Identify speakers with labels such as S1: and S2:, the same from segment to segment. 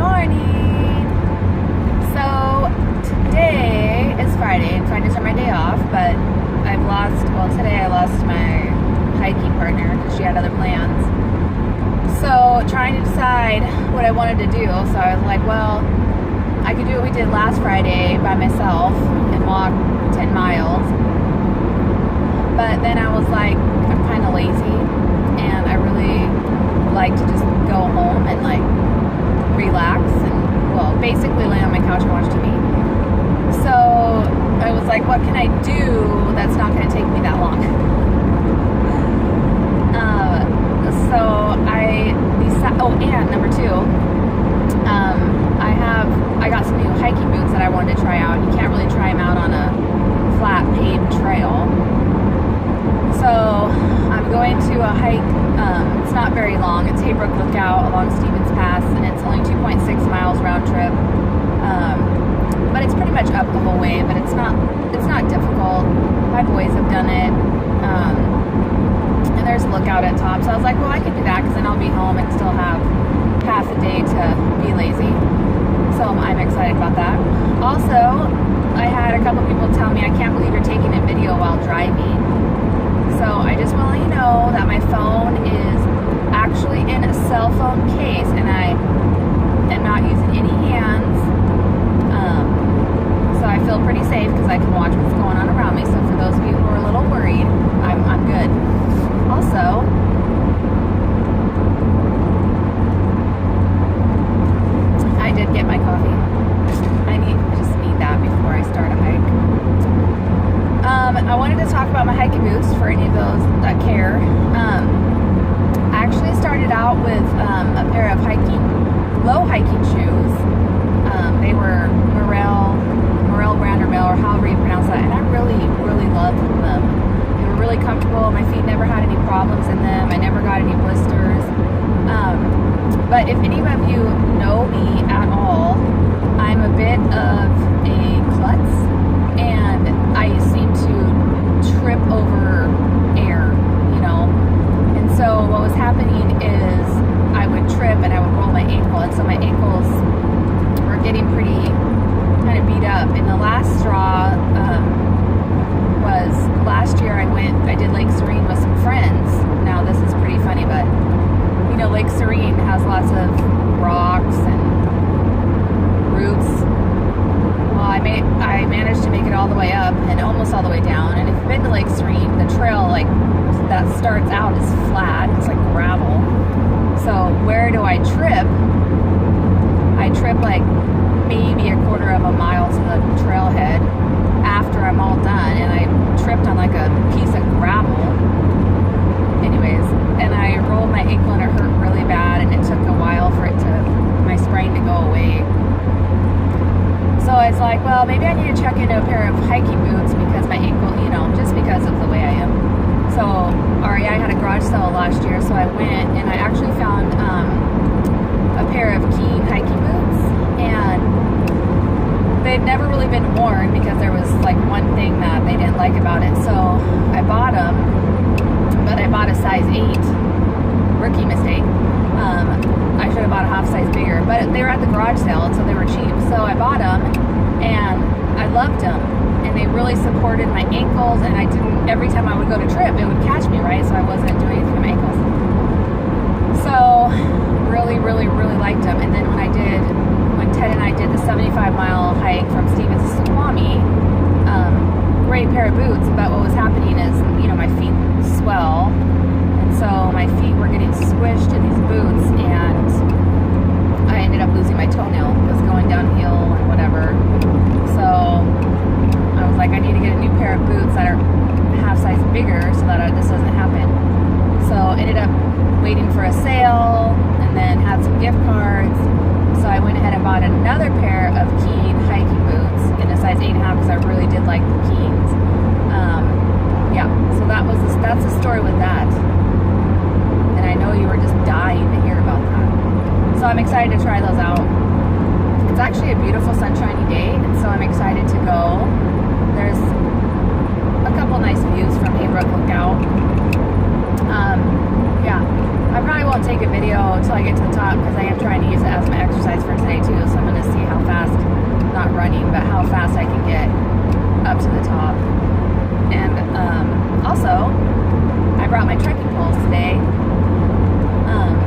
S1: morning. So today is Friday and Fridays are my day off, but today I lost my hiking partner because she had other plans. So trying to decide what I wanted to do. So I was like, well, I could do what we did last Friday by myself and walk 10 miles. But then I was like, I'm kind of lazy and I really like to just go home and like relax and, well, basically lay on my couch and watch TV. So I was like, what can I do that's not going to take me that long? And number two, I got some new hiking boots that I wanted to try out. You can't really try them out on a flat paved trail. So I'm going to a hike. It's not very long. It's Heybrook Lookout along Stevens Pass, and it's only 2.6 miles round trip. But it's pretty much up the whole way. But it's not difficult. My boys have done it. And there's a lookout at top. So I was like, well, I could do that because then I'll be home and still have half a day to be lazy. So I'm excited about that. Also, I had a couple people tell me, I can't believe you're taking a video while driving. So I just want to let you know that my phone is actually in a cell phone case and I am not using any hands. So I feel pretty safe because I can watch what's going on around me. So for those of you who are a little worried, I'm good. Also, I did get my coffee. I just need that before I start a hike. I wanted to talk about my hiking boots for any of those that care. I actually started out with a pair of low hiking shoes. They were Morel brand or however you pronounce that, and I really, really loved them. They were really comfortable. My feet never had any problems in them. I never got any blisters. But if any of you know me at all, I'm a bit of a klutz, and I seem to trip over air, And so what was happening is I would trip and I would roll my ankle, and so my ankles were getting pretty kind of beat up. And the last straw was last year I did Lake Serene with some friends. Now this is pretty funny, but Lake Serene has lots of rocks and roots. Well, I managed to make it all the way up and almost all the way down. And if you've been to Lake Serene, the trail that starts out is flat. It's like gravel. So where do I trip? I trip like maybe a quarter of a mile to the trailhead after I'm all done, and I tripped on like a piece of gravel. Anyways, and I rolled my ankle and it hurt really bad, and it took a while for my sprain to go away. So I was like, well, maybe I need to check into a pair of hiking boots because my ankle, just because of the way I am. So REI had a garage sale last year, so I went and I actually found a pair of Keen hiking boots, and they'd never really been worn because there was like one thing that they didn't like about it. So I bought them, but I bought a size 8. Rookie mistake. I should have bought a half size bigger, but they were at the garage sale, so they were cheap. So I bought them, and I loved them, and they really supported my ankles. And every time I would go to trip, it would catch me, right? So I wasn't doing anything to my ankles. So really, really, really liked them. And then when Ted and I did the 75-mile hike from Stevens to Squamish, great pair of boots, but what was happening is, my feet swell, and so my feet were getting squished in these boots, and I ended up losing my toenail. It was going downhill and whatever. So I was like, I need to get a new pair of boots that are half size bigger so that this doesn't happen. So ended up waiting for a sale, and then had some gift cards. So I went ahead and bought another pair of Keen hiking boots in a size 8.5 because I really did like the Keens. So that's the story with that. And I know you were just dying to hear about that. So I'm excited to try those out. It's actually a beautiful sunshiny day, and so I'm excited to go. There's a couple nice views from Heybrook Lookout. I probably won't take a video until I get to the top because I I'm trying to use it as my exercise for today too, so I'm going to see how fast, not running, but how fast I can get up to the top. And also, I brought my trekking poles today.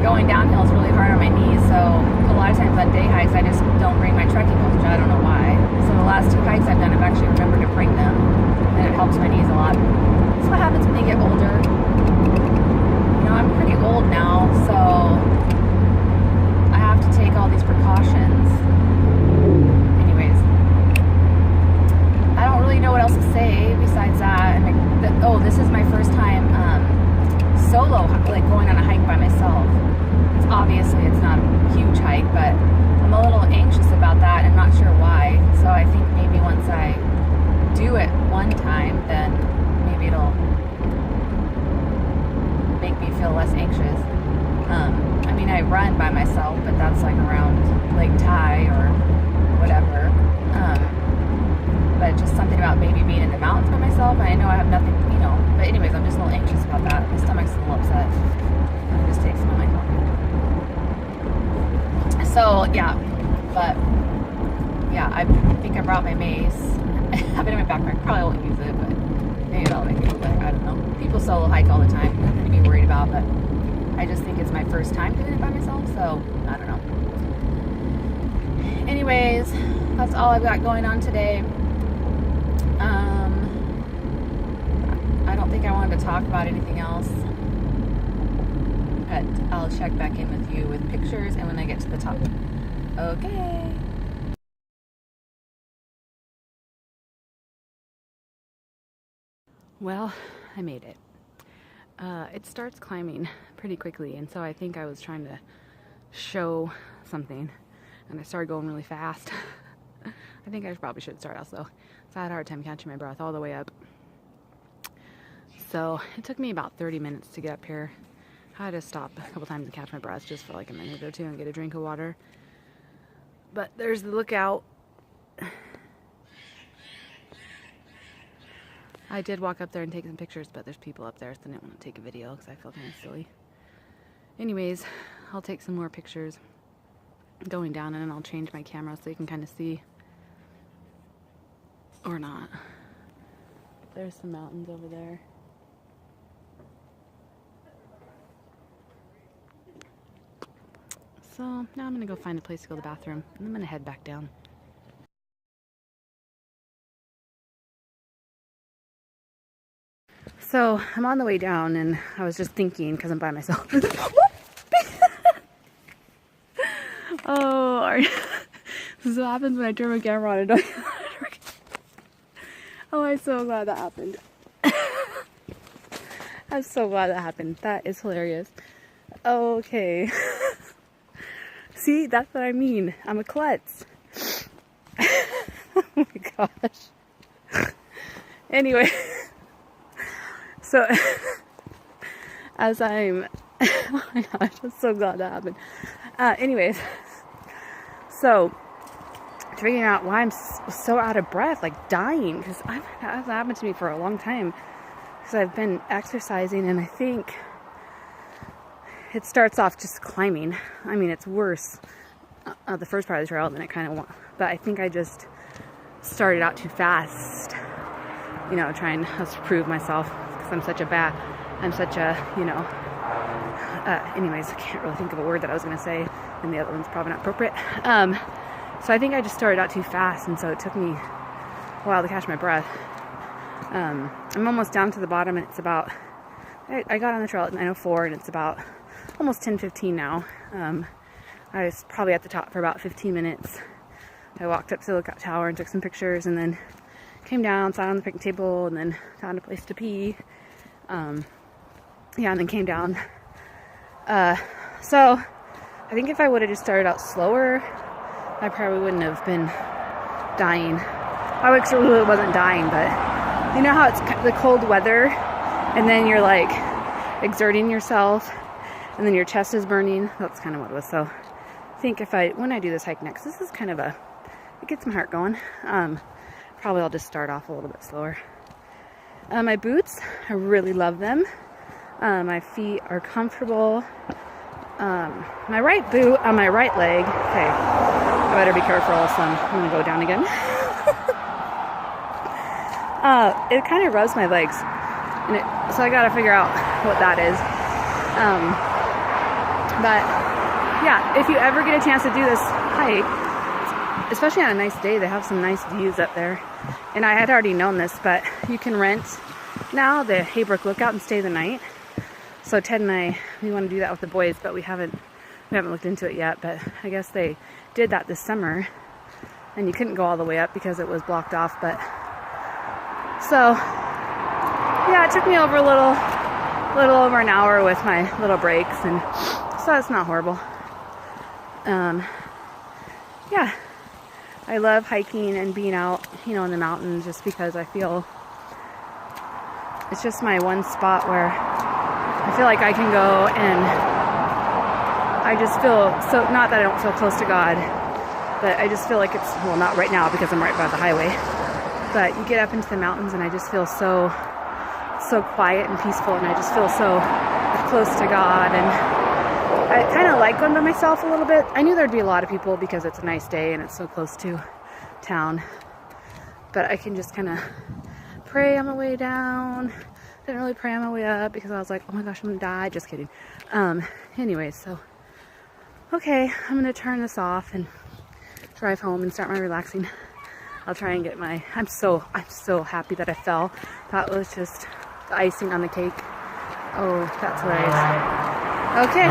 S1: Going downhill is really hard on my knees, so a lot of times on day hikes I just don't bring my trekking poles, which I don't know why. So the last 2 hikes I've done, I've actually remembered to bring them, and it helps my knees a lot. That's what happens when you get older. You know, I'm pretty old now, so I have to take all these precautions. Anyways, I don't really know what else to say besides that. And oh, this is my first time solo, like going on a hike by myself. Obviously it's not a huge hike, but I'm a little anxious about that and not sure why. So I think maybe once I do it one time, then maybe it'll make me feel less anxious. I mean, I run by myself, but that's like around Lake Tai or whatever. But just something about maybe being in the mountains by myself. I know I have nothing, you know. But anyways, I'm just a little anxious about that. My stomach's a little upset. I'll just take some of my coffee. So yeah, but yeah, I think I brought my mace. I have it in my backpack. Probably won't use it, but maybe I'll make it better. I don't know. People solo hike all the time. Nothing to be worried about, but I just think it's my first time doing it by myself, so I don't know. Anyways, that's all I've got going on today. I don't think I wanted to talk about anything else. But I'll check back in with you with pictures and when I get to the top. Okay. Well, I made it. It starts climbing pretty quickly, and so I think I was trying to show something, and I started going really fast. I think I probably should start out slow. So I had a hard time catching my breath all the way up. So it took me about 30 minutes to get up here. I had to stop a couple times and catch my breath just for like a minute or two and get a drink of water. But there's the lookout. I did walk up there and take some pictures, but there's people up there, so I didn't want to take a video because I felt kind of silly. Anyways, I'll take some more pictures going down, and then I'll change my camera so you can kind of see. Or not. There's some mountains over there. So now I'm gonna go find a place to go to the bathroom, and I'm gonna head back down. So I'm on the way down, and I was just thinking, because I'm by myself. Oh, this is what happens when I turn my camera on and don't. Oh, I'm so glad that happened. I'm so glad that happened. That is hilarious. Okay. See, that's what I mean. I'm a klutz. Oh my gosh. Anyway. So, as I'm... Oh my gosh, I'm so glad that happened. Anyways. So, figuring out why I'm so out of breath, like dying, because that's happened to me for a long time. Because I've been exercising, and I think it starts off just climbing. I mean, it's worse the first part of the trail than it kind of wants. But I think I just started out too fast, you know, trying to prove myself because I'm such a, you know, anyways, I can't really think of a word that I was going to say, and the other one's probably not appropriate. So I think I just started out too fast, and so it took me a while to catch my breath. I'm almost down to the bottom, and it's about, I got on the trail at 9:04, and it's about almost 10:15 now. I was probably at the top for about 15 minutes. I walked up to the lookout tower and took some pictures, and then came down, sat on the picnic table, and then found a place to pee. And then came down. So I think if I would have just started out slower, I probably wouldn't have been dying. I actually really wasn't dying, but you know how it's the cold weather, and then you're like exerting yourself, and then your chest is burning. That's kind of what it was. So I think when I do this hike next, this is kind of it gets my heart going. Probably I'll just start off a little bit slower. My boots, I really love them. My feet are comfortable. my right boot on my right leg. Okay, I better be careful, else I'm gonna go down again. It kind of rubs my legs, and so I gotta figure out what that is. But yeah, if you ever get a chance to do this hike, especially on a nice day, they have some nice views up there. And I had already known this, but you can rent now the Heybrook Lookout and stay the night. So Ted and I, we want to do that with the boys, but we haven't looked into it yet. But I guess they did that this summer, and you couldn't go all the way up because it was blocked off. But so yeah, it took me over a little over an hour with my little breaks, and so it's not horrible. Yeah, I love hiking and being out, you know, in the mountains, just because I feel it's just my one spot where I feel like I can go, and I just feel so, not that I don't feel close to God, but I just feel like it's, well, not right now because I'm right by the highway, but you get up into the mountains and I just feel so quiet and peaceful, and I just feel so close to God. And I kind of like going by myself a little bit. I knew there'd be a lot of people because it's a nice day and it's so close to town, but I can just kind of pray on my way down. Didn't really pray on my way up because I was like, oh my gosh, I'm gonna die. Just kidding. Anyways, so okay, I'm gonna turn this off and drive home and start my relaxing. I'll try and get my, I'm so happy that I fell. That was just the icing on the cake. Oh, that's hilarious. Okay.